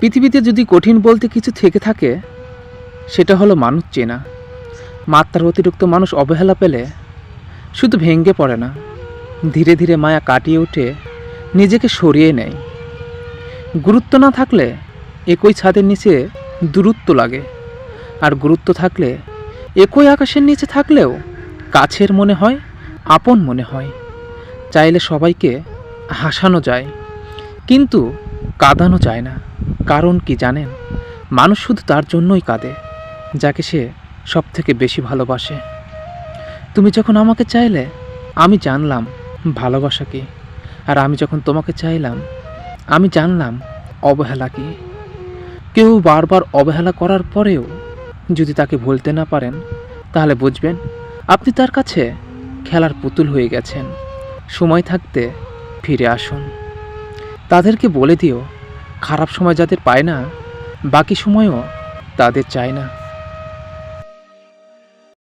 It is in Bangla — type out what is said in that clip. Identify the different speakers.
Speaker 1: পৃথিবীতে যদি কঠিন বলতে কিছু থেকে থাকে, সেটা হলো মানুষ চেনা। মাত্রার অতিরিক্ত মানুষ অবহেলা পেলে শুধু ভেঙে পড়ে না, ধীরে ধীরে মায়া কাটিয়ে উঠে নিজেকে সরিয়ে নেয়। গুরুত্ব না থাকলে একই ছাদের নিচে দূরত্ব লাগে, আর গুরুত্ব থাকলে একই আকাশের নিচে থাকলেও কাছের মনে হয়, আপন মনে হয়। চাইলে সবাইকে হাসানো যায়, কিন্তু কাঁদানো যায় না। কারণ কি জানেন? মানুষ শুধু তার জন্যই কাঁদে যাকে সে সব থেকে বেশি ভালোবাসে। তুমি যখন আমাকে চাইলে, আমি জানলাম ভালোবাসা কি, আর আমি যখন তোমাকে চাইলাম, আমি জানলাম অবহেলা কি। কেউ বারবার অবহেলা করার পরেও যদি তাকে ভুলতে না পারেন, তাহলে বুঝবেন আপনি তার কাছে খেলার পুতুল হয়ে গেছেন। সময় থাকতে ফিরে আসুন। তাদেরকে বলে দিও, খারাপ সময় যাদের পায় না, বাকি সময়ও তাদের চায় না।